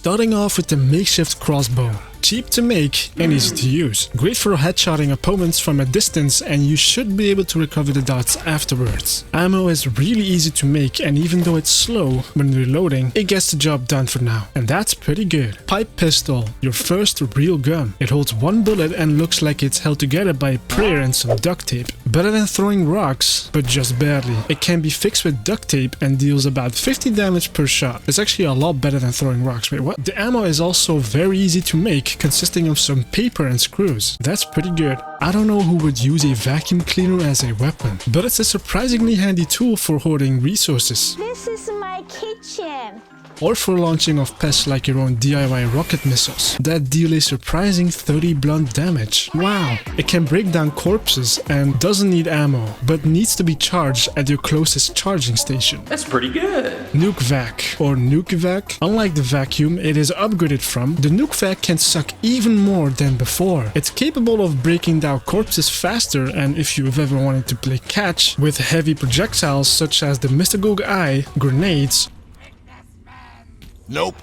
Starting off with the Makeshift Crossbow. Cheap to make and easy to use. Great for headshotting opponents from a distance, and you should be able to recover the darts afterwards. Ammo is really easy to make, and even though it's slow when reloading, it gets the job done for now. And that's pretty good. Pipe Pistol, your first real gun. It holds one bullet and looks like it's held together by a prayer and some duct tape. Better than throwing rocks, but just barely. It can be fixed with duct tape and deals about 50 damage per shot. It's actually a lot better than throwing rocks. Wait, what? The ammo is also very easy to make, consisting of some paper and screws. That's pretty good. I don't know who would use a vacuum cleaner as a weapon, but it's a surprisingly handy tool for hoarding resources. This is my kitchen. Or for launching off pests like your own DIY rocket missiles that deal a surprising 30 blunt damage. Wow! It can break down corpses and doesn't need ammo, but needs to be charged at your closest charging station. That's pretty good. NukeVac or NukeVac. Unlike the vacuum it is upgraded from, the NukeVac can suck even more than before. It's capable of breaking down corpses faster, and if you've ever wanted to play catch with heavy projectiles such as the Mystical Eye, grenades, Nope.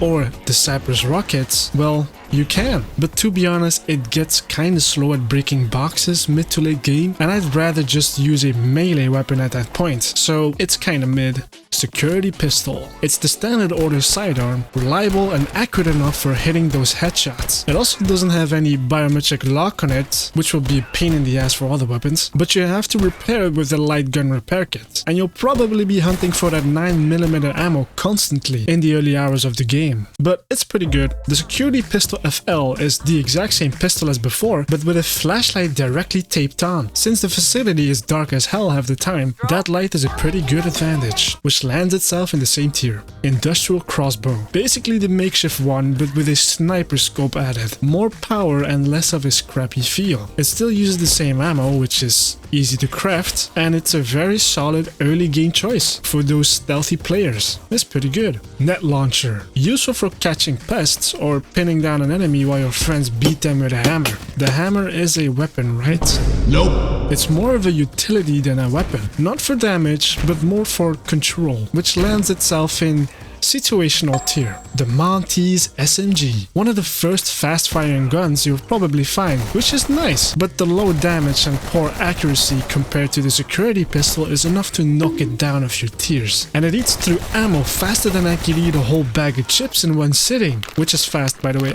or the Cypress rockets, well, you can. But to be honest, it gets kinda slow at breaking boxes mid to late game, and I'd rather just use a melee weapon at that point, so it's kinda mid. Security Pistol. It's the standard order sidearm, reliable and accurate enough for hitting those headshots. It also doesn't have any biometric lock on it, which will be a pain in the ass for other weapons, but you have to repair it with a light gun repair kit. And you'll probably be hunting for that 9mm ammo constantly in the early hours of the game. But it's pretty good. The Security Pistol FL is the exact same pistol as before, but with a flashlight directly taped on. Since the facility is dark as hell half the time, that light is a pretty good advantage, which lands itself in the same tier. Industrial Crossbow. Basically the makeshift one, but with a sniper scope added. More power and less of a scrappy feel. It still uses the same ammo, which is easy to craft, and it's a very solid early game choice for those stealthy players. It's pretty good. Net Launcher. Useful for catching pests or pinning down an enemy while your friends beat them with a hammer. The hammer is a weapon, right? Nope. It's more of a utility than a weapon. Not for damage, but more for control, which lands itself in situational tier. The Montese SMG. One of the first fast firing guns you'll probably find, which is nice, but the low damage and poor accuracy compared to the security pistol is enough to knock it down a few tiers. And it eats through ammo faster than I could eat a whole bag of chips in one sitting, which is fast, by the way.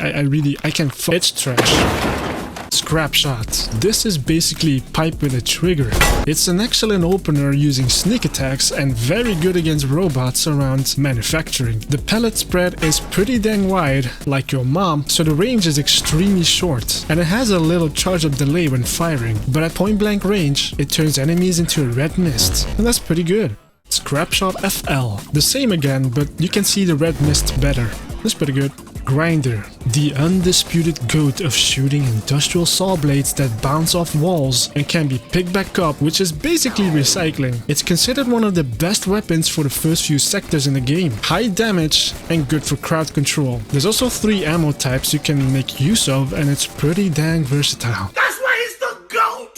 I can it's trash. Scrapshot. This is basically pipe with a trigger. It's an excellent opener using sneak attacks and very good against robots around manufacturing. The pellet spread is pretty dang wide, like your mom, so the range is extremely short, and it has a little charge-up delay when firing, but at point-blank range, it turns enemies into a red mist, and that's pretty good. Scrapshot FL. The same again, but you can see the red mist better. That's pretty good. Grinder, the undisputed goat of shooting industrial saw blades that bounce off walls and can be picked back up, which is basically recycling. It's considered one of the best weapons for the first few sectors in the game. High damage and good for crowd control. There's also 3 ammo types you can make use of, and it's pretty dang versatile.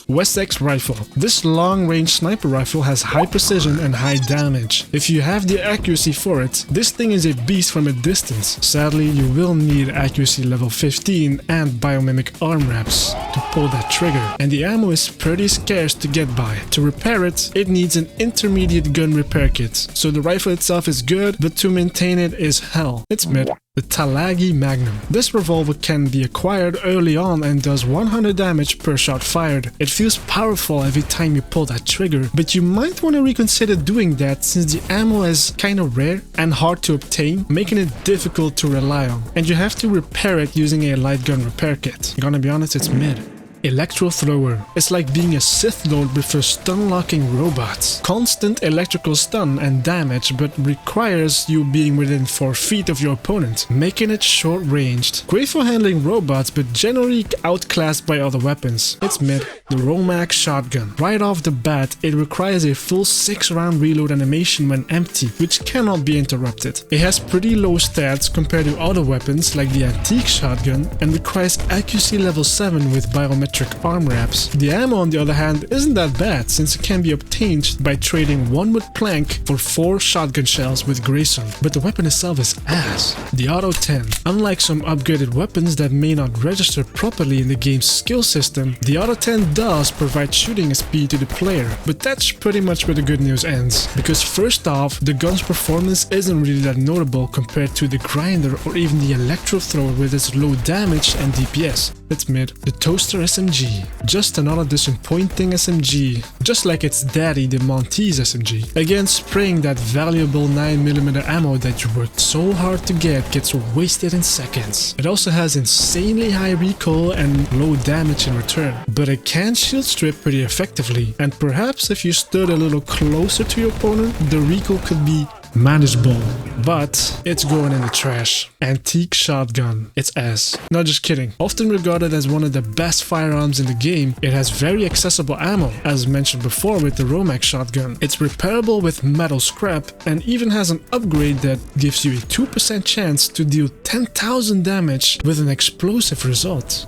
Wessex Rifle. This long-range sniper rifle has high precision and high damage. If you have the accuracy for it, this thing is a beast from a distance. Sadly, you will need accuracy level 15 and biomimic arm wraps to pull that trigger, and the ammo is pretty scarce to get by. To repair it, it needs an intermediate gun repair kit, so the rifle itself is good, but to maintain it is hell. It's mid. The Talagi Magnum. This revolver can be acquired early on and does 100 damage per shot fired. It feels powerful every time you pull that trigger, but you might want to reconsider doing that since the ammo is kinda rare and hard to obtain, making it difficult to rely on. And you have to repair it using a light gun repair kit. I'm gonna be honest, it's mid. Electro Thrower. It's like being a Sith Lord with for stun-locking robots. Constant electrical stun and damage, but requires you being within 4 feet of your opponent, making it short-ranged. Great for handling robots, but generally outclassed by other weapons. It's mid. The Romag Shotgun. Right off the bat, it requires a full 6-round reload animation when empty, which cannot be interrupted. It has pretty low stats compared to other weapons like the Antique Shotgun, and requires accuracy level 7 with biometric biometric arm wraps. The ammo on the other hand isn't that bad since it can be obtained by trading 1 wood plank for 4 shotgun shells with Grayson, but the weapon itself is ass. The Auto 10. Unlike some upgraded weapons that may not register properly in the game's skill system, the Auto 10 does provide shooting speed to the player, but that's pretty much where the good news ends, because first off, the gun's performance isn't really that notable compared to the Grinder or even the Electro Thrower with its low damage and DPS. That's mid. The Toaster SMG. Just another disappointing SMG, just like its daddy, the Montese SMG. Again, spraying that valuable 9mm ammo that you worked so hard to get gets wasted in seconds. It also has insanely high recoil and low damage in return, but it can shield strip pretty effectively, and perhaps if you stood a little closer to your opponent, the recoil could be manageable, but it's going in the trash. Antique Shotgun. It's ass. No, just kidding. Often regarded as one of the best firearms in the game, it has very accessible ammo, as mentioned before with the Romag Shotgun. It's repairable with metal scrap and even has an upgrade that gives you a 2% chance to deal 10,000 damage with an explosive result.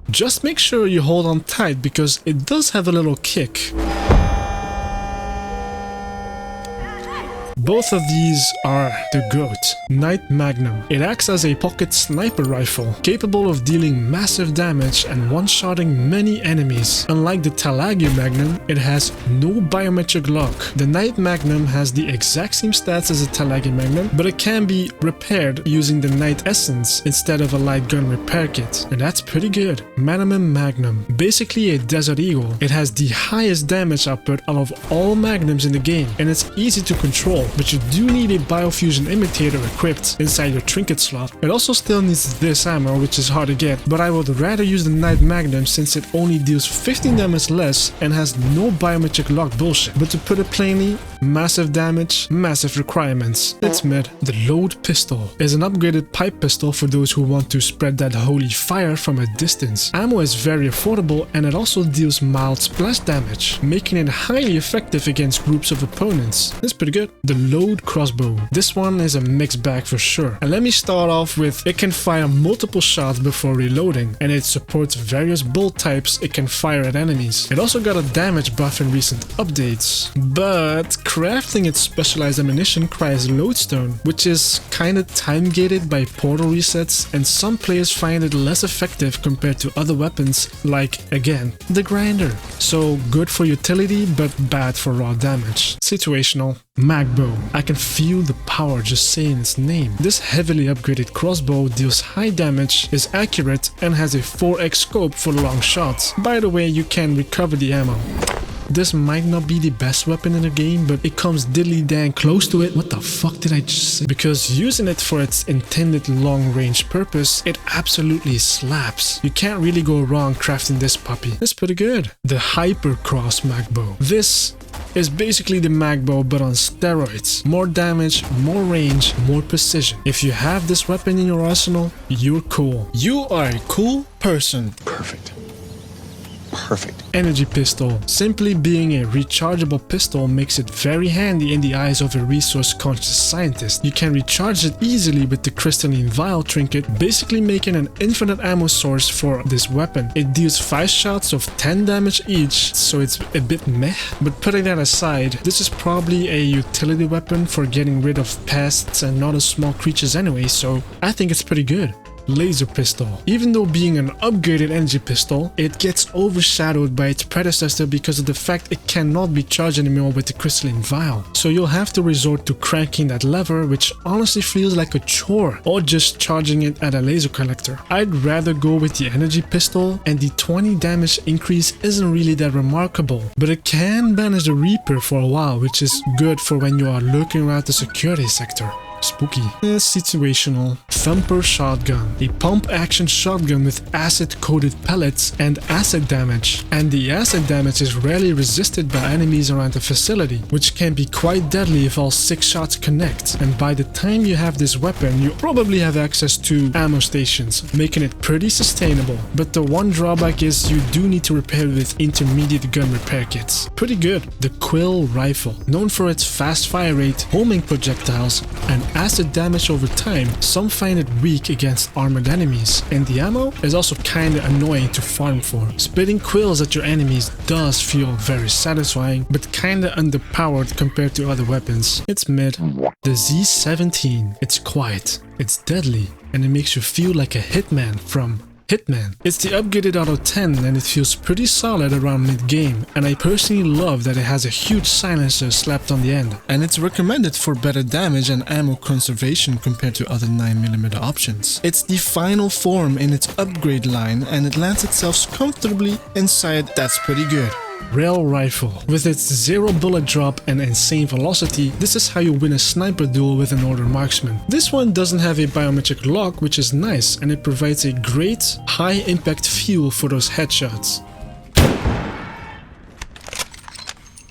Just make sure you hold on tight because it does have a little kick. Both of these are the GOAT. Night Magnum. It acts as a pocket sniper rifle, capable of dealing massive damage and one-shotting many enemies. Unlike the Talagi Magnum, it has no biometric lock. The Night Magnum has the exact same stats as the Talagi Magnum, but it can be repaired using the Night Essence instead of a light gun repair kit, and that's pretty good. Manomin Magnum. Basically a Desert Eagle. It has the highest damage output out of all Magnums in the game, and it's easy to control, but you do need a biofusion imitator equipped inside your trinket slot. It also still needs this ammo, which is hard to get, but I would rather use the Night Magnum since it only deals 15 damage less and has no biometric lock bullshit. But to put it plainly, massive damage, massive requirements. It's mid. The Lode Pistol is an upgraded pipe pistol for those who want to spread that holy fire from a distance. Ammo is very affordable and it also deals mild splash damage, making it highly effective against groups of opponents. It's pretty good. The Lode Crossbow. This one is a mixed bag for sure. And let me start off with it can fire multiple shots before reloading, and it supports various bolt types it can fire at enemies. It also got a damage buff in recent updates, but crafting its specialized ammunition requires lodestone, which is kinda time gated by portal resets, and some players find it less effective compared to other weapons like, again, the Grinder. So good for utility but bad for raw damage. Situational. Magbow. I can feel the power just saying its name. This heavily upgraded crossbow deals high damage, is accurate, and has a 4x scope for long shots. By the way, you can recover the ammo. This might not be the best weapon in the game, but it comes diddly dang close to it. What the fuck did I just say? Because using it for its intended long-range purpose, it absolutely slaps. You can't really go wrong crafting this puppy. It's pretty good. The Hypercross Magbow. This is basically the Magbow but on steroids. More damage, more range, more precision. If you have this weapon in your arsenal, you're cool. You are a cool person. Perfect. Perfect. Energy pistol. Simply being a rechargeable pistol makes it very handy in the eyes of a resource-conscious scientist. You can recharge it easily with the crystalline vial trinket, basically making an infinite ammo source for this weapon. It deals 5 shots of 10 damage each, so it's a bit meh. But putting that aside, this is probably a utility weapon for getting rid of pests and other small creatures anyway, so I think it's pretty good. Laser pistol. Even though being an upgraded energy pistol, it gets overshadowed by its predecessor because of the fact it cannot be charged anymore with the crystalline vial. So you'll have to resort to cranking that lever, which honestly feels like a chore, or just charging it at a laser collector. I'd rather go with the energy pistol, and the 20 damage increase isn't really that remarkable, but it can banish the Reaper for a while, which is good for when you are lurking around the security sector. Spooky. Situational. Thumper Shotgun. A pump-action shotgun with acid-coated pellets and acid damage. And the acid damage is rarely resisted by enemies around the facility, which can be quite deadly if all 6 shots connect. And by the time you have this weapon, you probably have access to ammo stations, making it pretty sustainable. But the one drawback is you do need to repair it with intermediate gun repair kits. Pretty good. The Quill Rifle. Known for its fast fire rate, homing projectiles, and acid damage over time, some find it weak against armored enemies. And the ammo is also kinda annoying to farm for. Spitting quills at your enemies does feel very satisfying, but kinda underpowered compared to other weapons. It's mid. The Z17. It's quiet, it's deadly, and it makes you feel like a hitman from Hitman. It's the upgraded Auto 10 and it feels pretty solid around mid-game, and I personally love that it has a huge silencer slapped on the end. And it's recommended for better damage and ammo conservation compared to other 9mm options. It's the final form in its upgrade line and it lands itself comfortably inside. That's pretty good. Rail Rifle. With its 0 bullet drop and insane velocity, this is how you win a sniper duel with an order marksman. This one doesn't have a biometric lock, which is nice, and it provides a great high impact fuel for those headshots.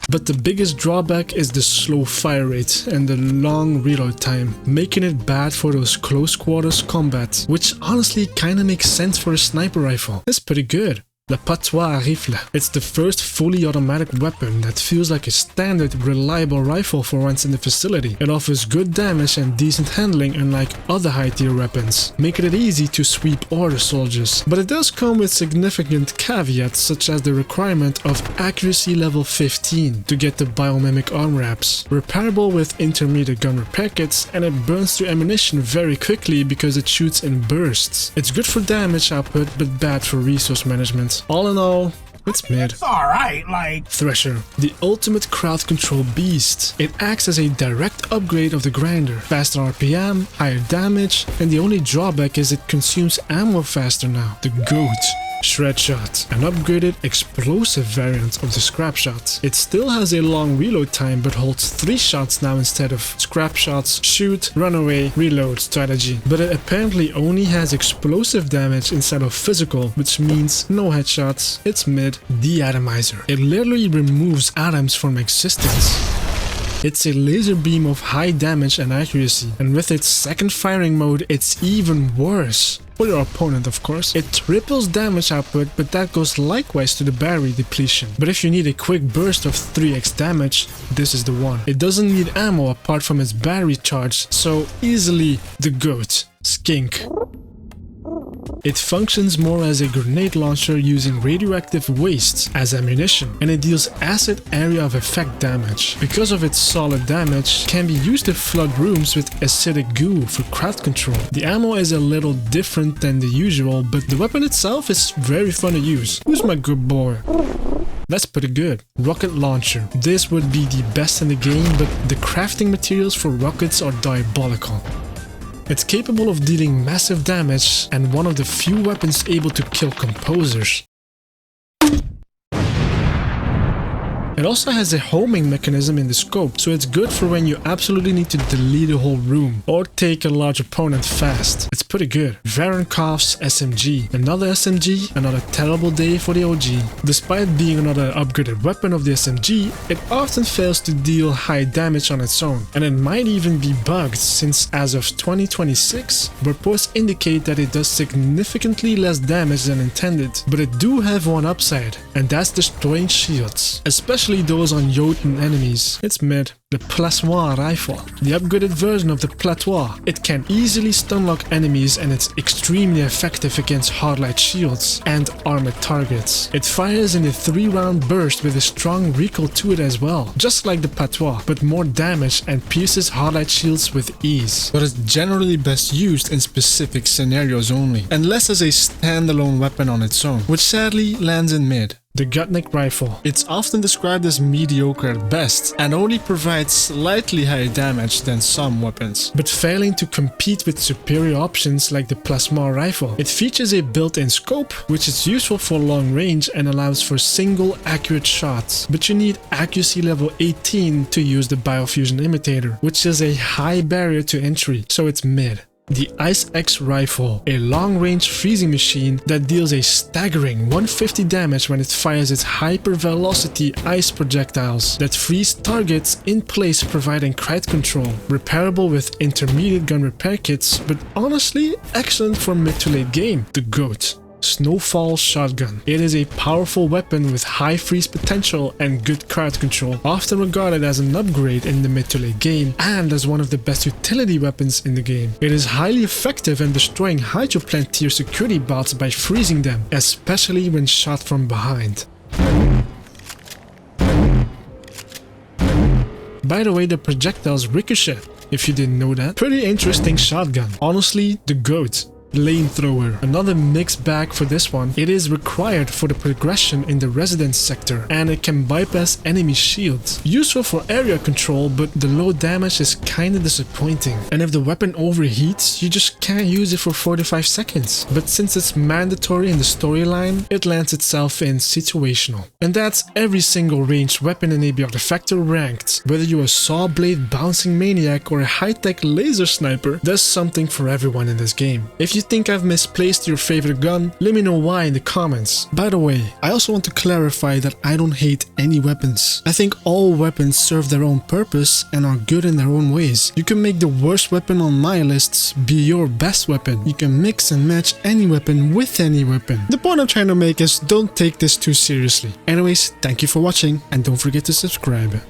But the biggest drawback is the slow fire rate and the long reload time, making it bad for those close quarters combat, which honestly kinda makes sense for a sniper rifle. It's pretty good. The Patois Rifle. It's the first fully automatic weapon that feels like a standard, reliable rifle for once in the facility. It offers good damage and decent handling unlike other high-tier weapons, making it easy to sweep order soldiers. But it does come with significant caveats such as the requirement of accuracy level 15 to get the biomimic arm wraps, repairable with intermediate gun repair kits, and it burns through ammunition very quickly because it shoots in bursts. It's good for damage output but bad for resource management. All in all, it's mid. It's alright, like... Thresher, the ultimate crowd control beast. It acts as a direct upgrade of the grinder. Faster RPM, higher damage, and the only drawback is it consumes ammo faster now. The GOAT. Shredshot, an upgraded explosive variant of the Scrapshot. It still has a long reload time but holds 3 shots now instead of Scrapshot's shoot, run away, reload strategy. But it apparently only has explosive damage instead of physical, which means no headshots. It's mid. Deatomizer. It literally removes atoms from existence. It's a laser beam of high damage and accuracy, and with its second firing mode it's even worse. For your opponent, of course. It triples damage output, but that goes likewise to the battery depletion. But if you need a quick burst of 3x damage, this is the one. It doesn't need ammo apart from its battery charge, so easily the GOAT. Skink. It functions more as a grenade launcher using radioactive wastes as ammunition, and it deals acid area of effect damage. Because of its solid damage, it can be used to flood rooms with acidic goo for crowd control. The ammo is a little different than the usual, but the weapon itself is very fun to use. Who's my good boy? That's pretty good. Rocket launcher. This would be the best in the game, but the crafting materials for rockets are diabolical. It's capable of dealing massive damage and one of the few weapons able to kill composers. It also has a homing mechanism in the scope, so it's good for when you absolutely need to delete a whole room or take a large opponent fast. It's pretty good. Verenkov's SMG. Another SMG, another terrible day for the OG. Despite being another upgraded weapon of the SMG, it often fails to deal high damage on its own, and it might even be bugged since as of 2026, reports indicate that it does significantly less damage than intended. But it do have one upside, and that's destroying shields, especially those on Jotun enemies. It's mid. The Plasmois Rifle. The upgraded version of the Patois. It can easily stunlock enemies and it's extremely effective against hardlight shields and armored targets. It fires in a 3-round burst with a strong recoil to it as well, just like the Patois, but more damage and pierces hardlight shields with ease. But it's generally best used in specific scenarios only, and less as a standalone weapon on its own, which sadly lands in mid. The Gutnic rifle. It's often described as mediocre at best and only provides slightly higher damage than some weapons, but failing to compete with superior options like the Plasmois rifle. It features a built-in scope, which is useful for long range and allows for single accurate shots, but you need accuracy level 18 to use the biofusion imitator, which is a high barrier to entry, so it's mid. The Ice X Rifle, a long-range freezing machine that deals a staggering 150 damage when it fires its hyper-velocity ice projectiles that freeze targets in place, providing crowd control. Repairable with intermediate gun repair kits, but honestly excellent for mid to late game. The GOAT. Snowfall Shotgun. It is a powerful weapon with high freeze potential and good crowd control, often regarded as an upgrade in the mid to late game and as one of the best utility weapons in the game. It is highly effective in destroying hydroplant tier security bots by freezing them, especially when shot from behind. By the way, the projectiles ricochet, if you didn't know that. Pretty interesting shotgun. Honestly, the GOAT. Flamethrower. Another mixed bag for this one. It is required for the progression in the residence sector and it can bypass enemy shields. Useful for area control, but the low damage is kinda disappointing. And if the weapon overheats, you just can't use it for 45 seconds. But since it's mandatory in the storyline, it lands itself in situational. And that's every single ranged weapon in Abiotic Factor ranked. Whether you're a saw blade bouncing maniac or a high-tech laser sniper, there's something for everyone in this game. If you think I've misplaced your favorite gun, let me know why in the comments. By the way, I also want to clarify that I don't hate any weapons. I think all weapons serve their own purpose and are good in their own ways. You can make the worst weapon on my lists be your best weapon. You can mix and match any weapon with any weapon. The point I'm trying to make is don't take this too seriously. Anyways, thank you for watching and don't forget to subscribe.